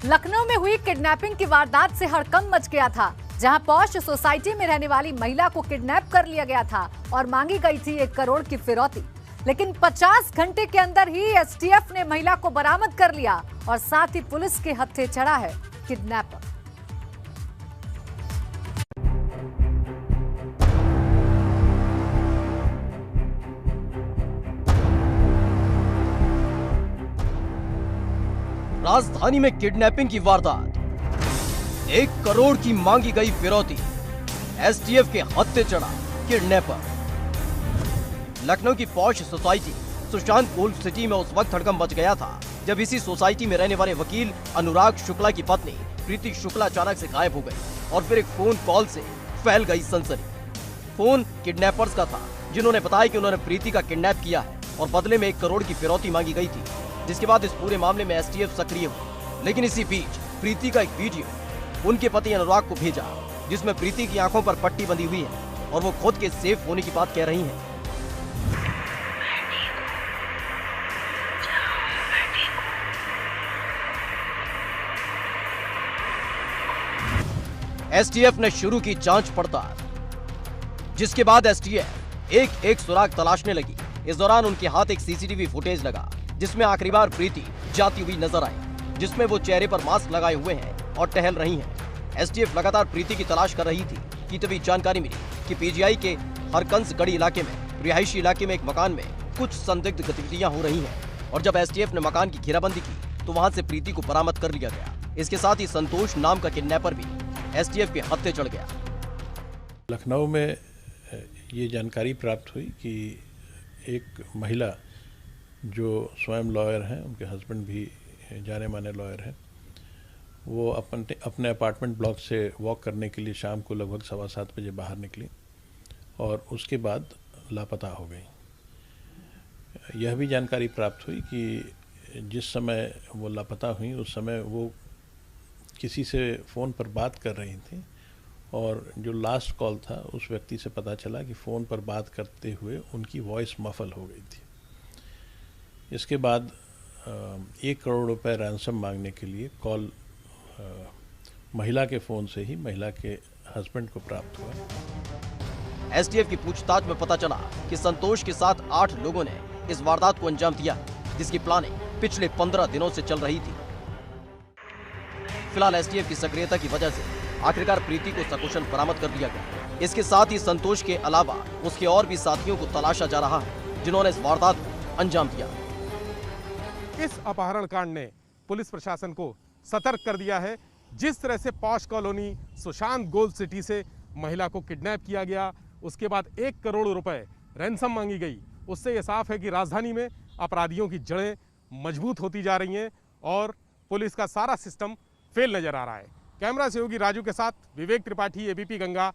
लखनऊ में हुई किडनैपिंग की वारदात से हड़कंप मच गया था, जहां पॉश सोसाइटी में रहने वाली महिला को किडनैप कर लिया गया था और मांगी गई थी 1 करोड़ की फिरौती। लेकिन 50 घंटे के अंदर ही एसटीएफ ने महिला को बरामद कर लिया और साथ ही पुलिस के हत्थे चढ़ा है किडनैपर। राजधानी में किडनैपिंग की वारदात, 1 करोड़ की मांगी गई फिरौती, एसटीएफ के हत्थे चढ़ा किडनैपर। लखनऊ की posh society Sushant gold city में उस वक्त हड़कंप मच गया था जब इसी सोसाइटी में रहने वाले वकील अनुराग शुक्ला की पत्नी प्रीति शुक्ला अचानक से गायब हो गई और फिर एक फोन कॉल से फैल गई सनसनी। फोन किडनैपर्स का था, जिन्होंने बताया कि उन्होंने प्रीति का किडनैप किया है और बदले में 1 करोड़ की फिरौती मांगी गई थी, जिसके बाद इस पूरे मामले में एसटीएफ सक्रिय हुई। लेकिन इसी बीच प्रीति का एक वीडियो उनके पति अनुराग को भेजा, जिसमें प्रीति की आंखों पर पट्टी बंधी हुई है और वो खुद के सेफ होने की बात कह रही हैं। एसटीएफ ने शुरू की जांच पड़ताल, जिसके बाद एसटीएफ एक सुराग तलाशने लगी। इस दौरान उनके हाथ एक सीसीटीवी फुटेज लगा, जिसमें आखिरी बार प्रीति जाती हुई नजर आई, जिसमें वो चेहरे पर मास्क लगाए हुए हैं और टहल रही हैं। एसटीएफ लगातार प्रीति की तलाश कर रही थी कि तभी जानकारी मिली कि पीजीआई के हरकंसगढ़ी इलाके में रिहायशी इलाके में एक मकान में कुछ संदिग्ध गतिविधियां हो रही हैं और जब एसटीएफ ने मकान की घेराबंदी की तो वहां से प्रीति को बरामद कर लिया गया। इसके साथ ही संतोष नाम का किडनैपर भी एसटीएफ के हत्थे चढ़ गया। लखनऊ में ये जानकारी प्राप्त हुई कि एक महिला जो स्वयं लॉयर हैं, उनके हस्बैंड भी जाने माने लॉयर हैं, वो अपने अपार्टमेंट ब्लॉक से वॉक करने के लिए शाम को लगभग 7:15 बजे बाहर निकली और उसके बाद लापता हो गई। यह भी जानकारी प्राप्त हुई कि जिस समय वो लापता हुई उस समय वो किसी से फ़ोन पर बात कर रही थी और जो लास्ट कॉल था उस व्यक्ति से पता चला कि फ़ोन पर बात करते हुए उनकी वॉइस मफल हो गई थी। इसके बाद 1 करोड़ रुपए रैंसम मांगने के लिए कॉल महिला के फ़ोन से ही महिला के हस्बैंड को प्राप्त हुआ। एसटीएफ की पूछताछ में पता चला कि संतोष के साथ 8 लोगों ने इस वारदात को अंजाम दिया, जिसकी प्लानिंग पिछले 15 दिनों से चल रही थी। फिलहाल एसटीएफ की सक्रियता की वजह से आखिरकार प्रीति को सकुशल बरामद कर लिया गया। इसके साथ ही संतोष के अलावा उसके और भी साथियों को तलाशा जा रहा है, जिन्होंने इस वारदात को अंजाम दिया। इस अपहरण कांड ने पुलिस प्रशासन को सतर्क कर दिया है। जिस तरह से posh colony Sushant gold city से महिला को किडनैप किया गया, उसके बाद 1 करोड़ रुपए रैंसम मांगी गई, उससे यह साफ है कि राजधानी में अपराधियों की जड़ें मजबूत होती जा रही हैं और पुलिस का सारा सिस्टम फेल नजर आ रहा है। कैमरा सहयोगी राजू के साथ विवेक त्रिपाठी, एबीपी गंगा,